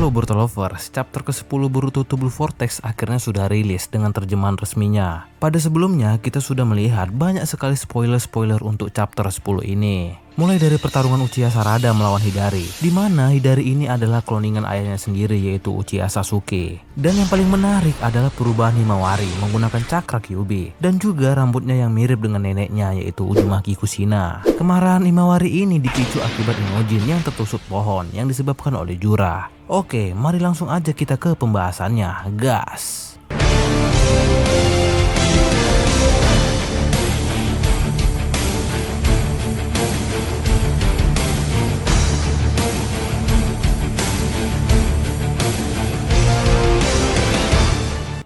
Halo Boruto Lovers, chapter ke-10 Boruto Double Vortex akhirnya sudah rilis dengan terjemahan resminya. Pada sebelumnya kita sudah melihat banyak sekali spoiler-spoiler untuk chapter 10 ini. Mulai dari pertarungan Uchiha Sarada melawan Hidari, di mana Hidari ini adalah kloningan ayahnya sendiri yaitu Uchiha Sasuke. Dan yang paling menarik adalah perubahan Himawari menggunakan cakra Kyuubi dan juga rambutnya yang mirip dengan neneknya yaitu Uzumaki Kushina. Kemarahan Himawari ini dipicu akibat Imojin yang tertusuk pohon yang disebabkan oleh Jura. Oke, mari langsung aja kita ke pembahasannya, gas.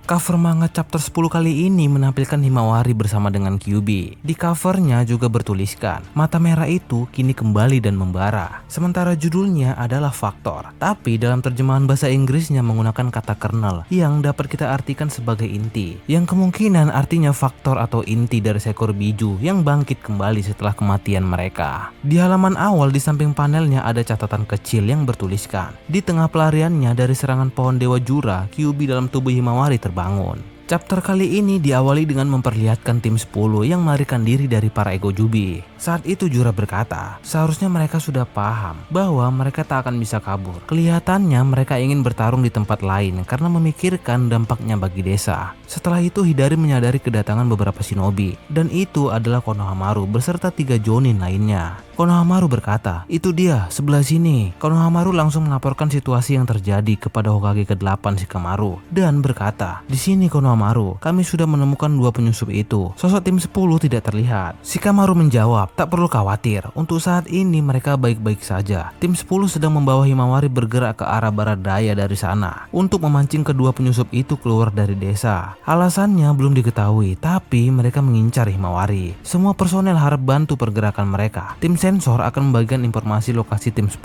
Cover manga chapter 10 kali ini menampilkan Himawari bersama dengan Kyuubi. Di covernya juga bertuliskan, mata merah itu kini kembali dan membara. Sementara judulnya adalah Faktor, tapi dalam terjemahan bahasa Inggrisnya menggunakan kata kernel yang dapat kita artikan sebagai inti. Yang kemungkinan artinya faktor atau inti dari seekor biju yang bangkit kembali setelah kematian mereka. Di halaman awal di samping panelnya ada catatan kecil yang bertuliskan, di tengah pelariannya dari serangan pohon Dewa Jura, Kyuubi dalam tubuh Himawari bangun. Chapter kali ini diawali dengan memperlihatkan tim 10 yang melarikan diri dari para ego Jubi. Saat itu Jura berkata, seharusnya mereka sudah paham bahwa mereka tak akan bisa kabur. Kelihatannya mereka ingin bertarung di tempat lain karena memikirkan dampaknya bagi desa. Setelah itu Hidari menyadari kedatangan beberapa shinobi, dan itu adalah Konohamaru beserta 3 jonin lainnya. Konohamaru berkata, itu dia, sebelah sini. Konohamaru langsung melaporkan situasi yang terjadi kepada Hokage ke-8 Shikamaru dan berkata, di sini Konohamaru, kami sudah menemukan 2 penyusup itu. Sosok tim 10 tidak terlihat. Shikamaru menjawab, tak perlu khawatir, untuk saat ini mereka baik-baik saja. Tim 10 sedang membawa Himawari bergerak ke arah barat daya dari sana untuk memancing kedua penyusup itu keluar dari desa. Alasannya belum diketahui, tapi mereka mengincar Himawari. Semua personel harap bantu pergerakan mereka. Tim sensor akan membagikan informasi lokasi tim 10.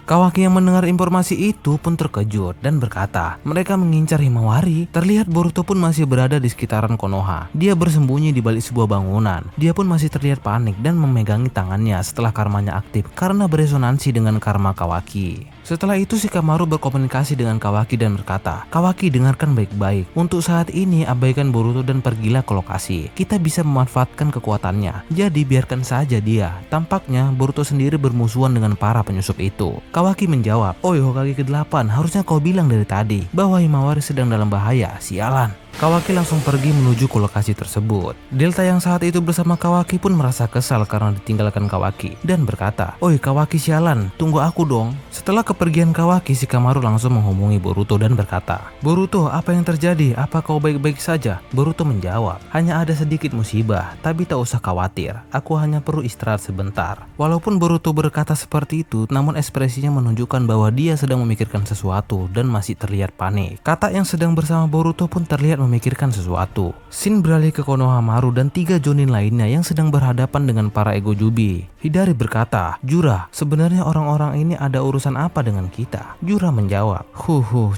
Kawaki yang mendengar informasi itu pun terkejut dan berkata, mereka mengincar Himawari. Terlihat Boruto pun masih berada di sekitaran Konoha. Dia bersembunyi di balik sebuah bangunan. Dia pun masih terlihat panik dan memegangi tangannya setelah karmanya aktif karena beresonansi dengan karma Kawaki. Setelah itu Shikamaru berkomunikasi dengan Kawaki dan berkata, Kawaki dengarkan baik-baik. Untuk saat ini abaikan Boruto dan pergilah ke lokasi. Kita bisa memanfaatkan kekuatannya. Jadi biarkan saja dia. Tampaknya Boruto sendiri bermusuhan dengan para penyusup itu. Kawaki menjawab, oi Hokage ke-8, harusnya kau bilang dari tadi bahwa Himawari sedang dalam bahaya. Sialan. Kawaki langsung pergi menuju ke lokasi tersebut. Delta yang saat itu bersama Kawaki pun merasa kesal karena ditinggalkan Kawaki dan berkata, oi Kawaki sialan, tunggu aku dong. Setelah kepergian Kawaki, Shikamaru langsung menghubungi Boruto dan berkata, Boruto, apa yang terjadi? Apa kau baik-baik saja? Boruto menjawab, hanya ada sedikit musibah, tapi tak usah khawatir. Aku hanya perlu istirahat sebentar. Walaupun Boruto berkata seperti itu, namun ekspresinya menunjukkan bahwa dia sedang memikirkan sesuatu dan masih terlihat panik. Kata yang sedang bersama Boruto pun terlihat memikirkan sesuatu. Shin beralih ke Konohamaru dan 3 jonin lainnya yang sedang berhadapan dengan para ego Jubi. Hidari berkata, Jura, sebenarnya orang-orang ini ada urusan apa dengan kita? Jura menjawab,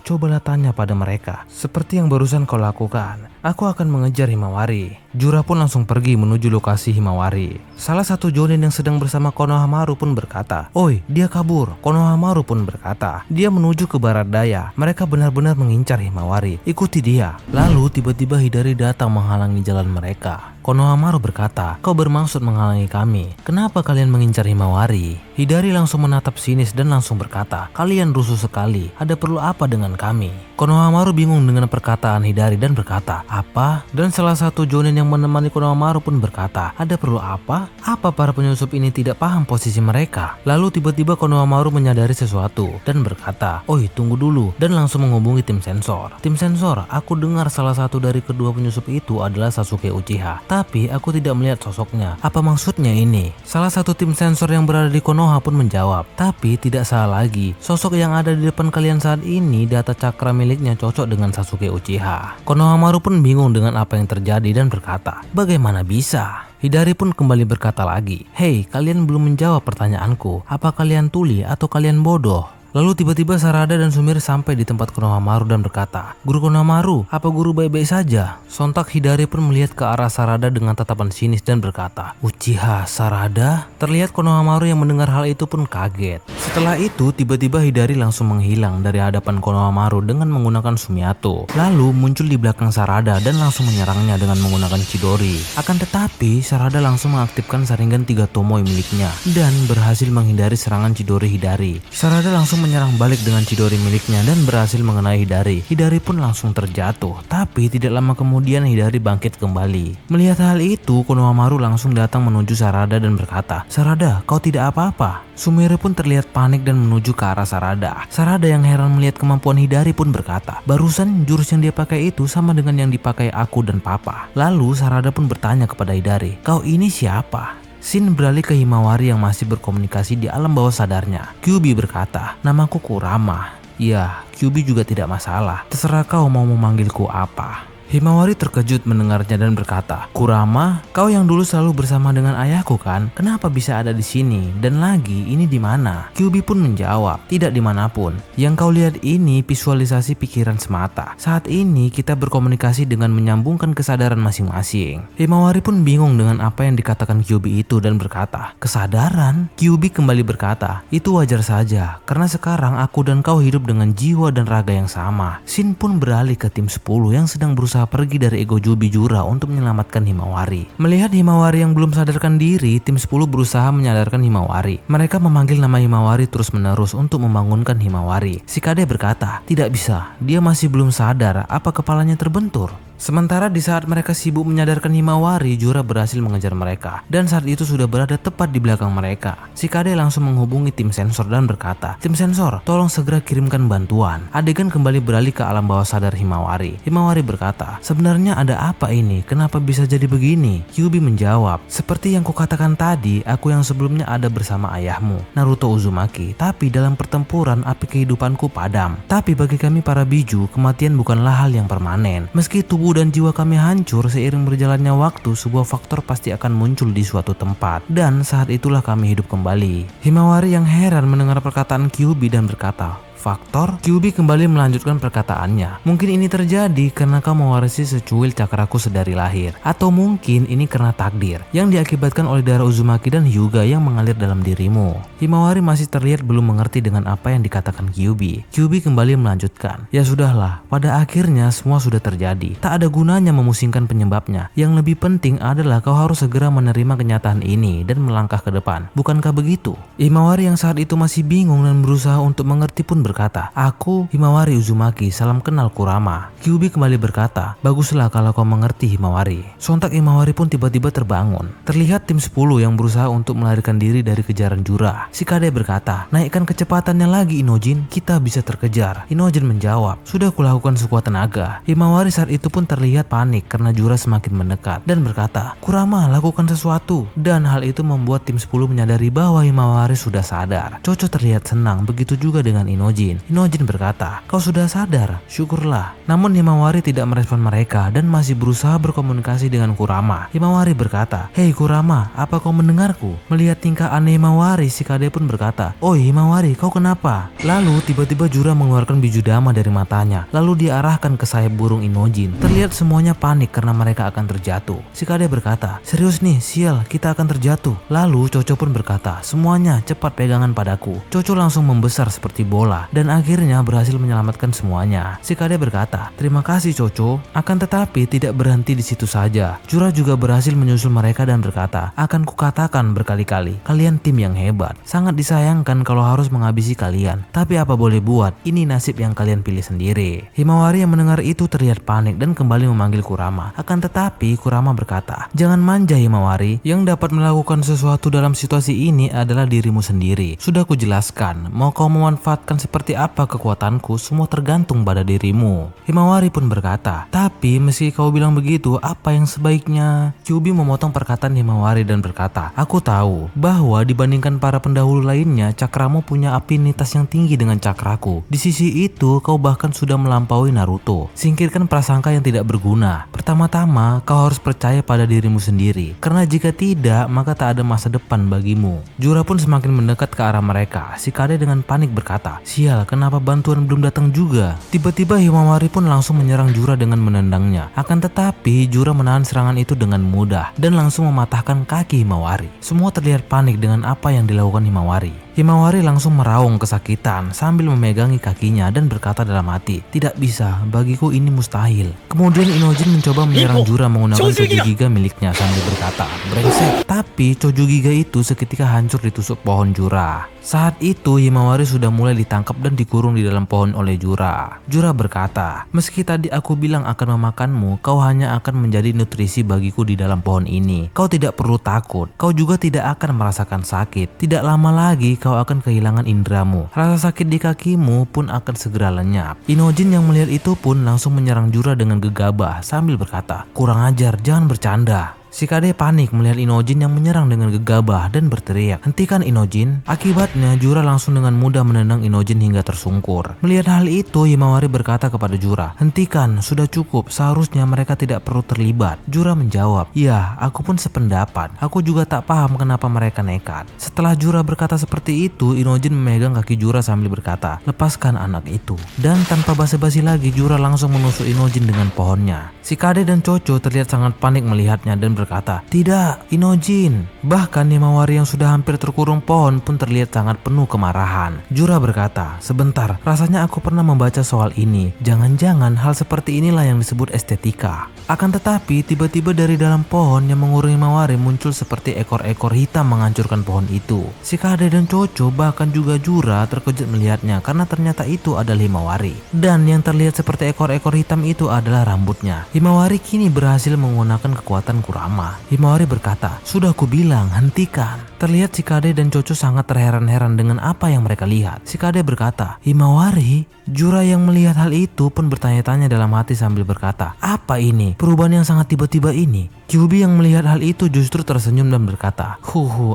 cobalah tanya pada mereka. Seperti yang barusan kau lakukan, aku akan mengejar Himawari. Jura pun langsung pergi menuju lokasi Himawari. Salah satu jonin yang sedang bersama Konohamaru pun berkata, oi, dia kabur. Konohamaru pun berkata, dia menuju ke barat daya. Mereka benar-benar mengincar Himawari. Ikuti dia. Lalu tiba-tiba Hidari datang menghalangi jalan mereka. Konohamaru berkata, kau bermaksud menghalangi kami. Kenapa kalian mengincar Himawari? Hidari langsung menatap sinis dan langsung berkata, kalian rusuh sekali. Ada perlu apa dengan kami? Konohamaru bingung dengan perkataan Hidari dan berkata, apa? Dan salah satu jonin yang menemani Konohamaru pun berkata, ada perlu apa? Apa para penyusup ini tidak paham posisi mereka? Lalu tiba-tiba Konohamaru menyadari sesuatu dan berkata, oi tunggu dulu, dan langsung menghubungi tim sensor. Tim sensor, aku dengar salah satu dari kedua penyusup itu adalah Sasuke Uchiha, tapi aku tidak melihat sosoknya. Apa maksudnya ini? Salah satu tim sensor yang berada di Konoha pun menjawab, tapi tidak salah lagi, sosok yang ada di depan kalian saat ini data cakra miliknya cocok dengan Sasuke Uchiha. Konohamaru pun bingung dengan apa yang terjadi dan berkata, bagaimana bisa? Hidari pun kembali berkata lagi, hei, kalian belum menjawab pertanyaanku. Apa kalian tuli atau kalian bodoh? Lalu tiba-tiba Sarada dan Sumire sampai di tempat Konohamaru dan berkata, "Guru Konohamaru, apa guru baik-baik saja?" Sontak Hidari pun melihat ke arah Sarada dengan tatapan sinis dan berkata, "Uchiha Sarada?" Terlihat Konohamaru yang mendengar hal itu pun kaget. Setelah itu tiba-tiba Hidari langsung menghilang dari hadapan Konohamaru dengan menggunakan Sumiato. Lalu muncul di belakang Sarada dan langsung menyerangnya dengan menggunakan Chidori. Akan tetapi Sarada langsung mengaktifkan Sharingan 3 Tomoe miliknya dan berhasil menghindari serangan Chidori Hidari. Sarada langsung menyerang balik dengan Chidori miliknya dan berhasil mengenai Hidari. Hidari pun langsung terjatuh, tapi tidak lama kemudian Hidari bangkit kembali. Melihat hal itu, Konohamaru langsung datang menuju Sarada dan berkata, "Sarada, kau tidak apa-apa?" Sumire pun terlihat panik dan menuju ke arah Sarada. Sarada yang heran melihat kemampuan Hidari pun berkata, "Barusan jurus yang dia pakai itu sama dengan yang dipakai aku dan papa." Lalu Sarada pun bertanya kepada Hidari, "Kau ini siapa?" Shin beralih ke Himawari yang masih berkomunikasi di alam bawah sadarnya. Kyuubi berkata, "Namaku Kurama." "Ya, Kyuubi juga tidak masalah. Terserah kau mau memanggilku apa." Himawari terkejut mendengarnya dan berkata, "Kurama, kau yang dulu selalu bersama dengan ayahku kan? Kenapa bisa ada di sini? Dan lagi, ini di mana?" Kyuubi pun menjawab, "Tidak dimanapun. Yang kau lihat ini visualisasi pikiran semata. Saat ini kita berkomunikasi dengan menyambungkan kesadaran masing-masing." Himawari pun bingung dengan apa yang dikatakan Kyuubi itu dan berkata, "Kesadaran?" Kyuubi kembali berkata, "Itu wajar saja, karena sekarang aku dan kau hidup dengan jiwa dan raga yang sama." Shin pun beralih ke tim 10 yang sedang berusaha pergi dari ego Jubi Jura untuk menyelamatkan Himawari. Melihat Himawari yang belum sadarkan diri, tim 10 berusaha menyadarkan Himawari. Mereka memanggil nama Himawari terus-menerus untuk membangunkan Himawari. Shikade berkata, "Tidak bisa, dia masih belum sadar, apa kepalanya terbentur?" Sementara di saat mereka sibuk menyadarkan Himawari, Jura berhasil mengejar mereka dan saat itu sudah berada tepat di belakang mereka. Shikade langsung menghubungi tim sensor dan berkata, "Tim sensor, tolong segera kirimkan bantuan." Adegan kembali beralih ke alam bawah sadar Himawari. Himawari berkata, "Sebenarnya ada apa ini? Kenapa bisa jadi begini?" Kyuubi menjawab, "Seperti yang kukatakan tadi, aku yang sebelumnya ada bersama ayahmu, Naruto Uzumaki, tapi dalam pertempuran api kehidupanku padam. Tapi bagi kami para biju, kematian bukanlah hal yang permanen. Meski tubuh dan jiwa kami hancur seiring berjalannya waktu, sebuah faktor pasti akan muncul di suatu tempat dan saat itulah kami hidup kembali." Himawari yang heran mendengar perkataan Kyuubi dan berkata, "Faktor?" Kyuubi kembali melanjutkan perkataannya. "Mungkin ini terjadi karena kau mewarisi secuil cakraku sedari lahir. Atau mungkin ini karena takdir yang diakibatkan oleh darah Uzumaki dan Hyuga yang mengalir dalam dirimu." Himawari masih terlihat belum mengerti dengan apa yang dikatakan Kyuubi. Kyuubi kembali melanjutkan, "Ya sudahlah, pada akhirnya semua sudah terjadi. Tak ada gunanya memusingkan penyebabnya. Yang lebih penting adalah kau harus segera menerima kenyataan ini dan melangkah ke depan. Bukankah begitu?" Himawari yang saat itu masih bingung dan berusaha untuk mengerti pun berkata, "Aku Himawari Uzumaki, salam kenal Kurama." Kyuubi kembali berkata, "Baguslah kalau kau mengerti Himawari." Sontak Himawari pun tiba-tiba terbangun. Terlihat tim 10 yang berusaha untuk melarikan diri dari kejaran Jura. Shikade berkata, "Naikkan kecepatannya lagi Inojin, kita bisa terkejar." Inojin menjawab, "Sudah kulakukan sekuat tenaga." Himawari saat itu pun terlihat panik karena Jura semakin mendekat dan berkata, "Kurama, lakukan sesuatu." Dan hal itu membuat tim 10 menyadari bahwa Himawari sudah sadar. Chocho terlihat senang, begitu juga dengan Inojin. Inojin berkata, "Kau sudah sadar, syukurlah." Namun Himawari tidak merespon mereka dan masih berusaha berkomunikasi dengan Kurama. Himawari berkata, "Hei Kurama, apa kau mendengarku?" Melihat tingkah aneh Himawari, Shikade pun berkata, "Oi Himawari, kau kenapa?" Lalu tiba-tiba Jura mengeluarkan biju dama dari matanya, lalu diarahkan ke sayap burung Inojin. Terlihat semuanya panik karena mereka akan terjatuh. Shikade berkata, "Serius nih, sial, kita akan terjatuh." Lalu Chocho pun berkata, "Semuanya cepat pegangan padaku." Chocho langsung membesar seperti bola dan akhirnya berhasil menyelamatkan semuanya. Shikade berkata, "Terima kasih Chocho." Akan tetapi tidak berhenti di situ saja. Jura juga berhasil menyusul mereka dan berkata, "Akan kukatakan berkali-kali, kalian tim yang hebat. Sangat disayangkan kalau harus menghabisi kalian. Tapi apa boleh buat, ini nasib yang kalian pilih sendiri." Himawari yang mendengar itu terlihat panik dan kembali memanggil Kurama. Akan tetapi Kurama berkata, "Jangan manja Himawari, yang dapat melakukan sesuatu dalam situasi ini adalah dirimu sendiri. Sudah kujelaskan, mau kau memanfaatkan seperti seperti apa kekuatanku semua tergantung pada dirimu. Himawari pun berkata, tapi meski kau bilang begitu, apa yang sebaiknya? Kyuubi memotong perkataan Himawari dan berkata, aku tahu bahwa dibandingkan para pendahulu lainnya, cakramu punya afinitas yang tinggi dengan cakraku. Di sisi itu, kau bahkan sudah melampaui Naruto. Singkirkan prasangka yang tidak berguna. Pertama-tama, kau harus percaya pada dirimu sendiri. Karena jika tidak, maka tak ada masa depan bagimu. Jura pun semakin mendekat ke arah mereka. Shikade dengan panik berkata, sial, kenapa bantuan belum datang juga? Tiba-tiba Himawari pun langsung menyerang Jura dengan menendangnya. Akan tetapi, Jura menahan serangan itu dengan mudah dan langsung mematahkan kaki Himawari. Semua terlihat panik dengan apa yang dilakukan Himawari. Himawari langsung meraung kesakitan sambil memegangi kakinya dan berkata dalam hati, tidak bisa, bagiku ini mustahil. Kemudian Inojin mencoba menyerang Jura menggunakan Chojugiga miliknya sambil berkata, brengsek. Tapi Chojugiga itu seketika hancur ditusuk pohon Jura. Saat itu Himawari sudah mulai ditangkap dan dikurung di dalam pohon oleh Jura. Jura berkata, meski tadi aku bilang akan memakanmu, kau hanya akan menjadi nutrisi bagiku di dalam pohon ini. Kau tidak perlu takut, kau juga tidak akan merasakan sakit. Tidak lama lagi kau akan kehilangan indramu. Rasa sakit di kakimu pun akan segera lenyap. Inojin yang melihat itu pun langsung menyerang Jura dengan gegabah sambil berkata, kurang ajar, jangan bercanda. Shikade panik melihat Inojin yang menyerang dengan gegabah dan berteriak, hentikan Inojin. Akibatnya Jura langsung dengan mudah menendang Inojin hingga tersungkur. Melihat hal itu, Himawari berkata kepada Jura, hentikan, sudah cukup, seharusnya mereka tidak perlu terlibat. Jura menjawab, ya, aku pun sependapat. Aku juga tak paham kenapa mereka nekat. Setelah Jura berkata seperti itu, Inojin memegang kaki Jura sambil berkata, lepaskan anak itu. Dan tanpa basa-basi lagi, Jura langsung menusuk Inojin dengan pohonnya. Shikade dan Chocho terlihat sangat panik melihatnya dan berkata, tidak, Inojin. Bahkan Himawari yang sudah hampir terkurung pohon pun terlihat sangat penuh kemarahan. Jura berkata, sebentar, rasanya aku pernah membaca soal ini. Jangan-jangan hal seperti inilah yang disebut estetika. Akan tetapi tiba-tiba dari dalam pohon yang mengurung Himawari muncul seperti ekor-ekor hitam menghancurkan pohon itu. Shikade dan Chocho bahkan juga Jura terkejut melihatnya karena ternyata itu adalah Himawari. Dan yang terlihat seperti ekor-ekor hitam itu adalah rambutnya. Himawari kini berhasil menggunakan kekuatan Kurama. Himawari berkata, sudah aku bilang, hentikan. Terlihat Shikade dan Chocho sangat terheran-heran dengan apa yang mereka lihat. Shikade berkata, Himawari? Jura yang melihat hal itu pun bertanya-tanya dalam hati sambil berkata, apa ini? Perubahan yang sangat tiba-tiba ini. Kyuubi yang melihat hal itu justru tersenyum dan berkata,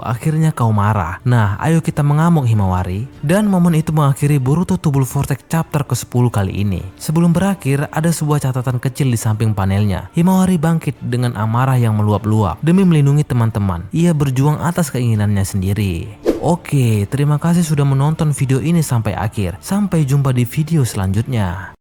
akhirnya kau marah. Nah, ayo kita mengamuk Himawari. Dan momen itu mengakhiri Boruto Double Vortex chapter ke-10 kali ini. Sebelum berakhir, ada sebuah catatan kecil di samping panelnya. Himawari bangkit dengan amarah yang meluap-luap demi melindungi teman-teman. Ia berjuang atas keinginannya sendiri. Oke, terima kasih sudah menonton video ini sampai akhir. Sampai jumpa di video selanjutnya.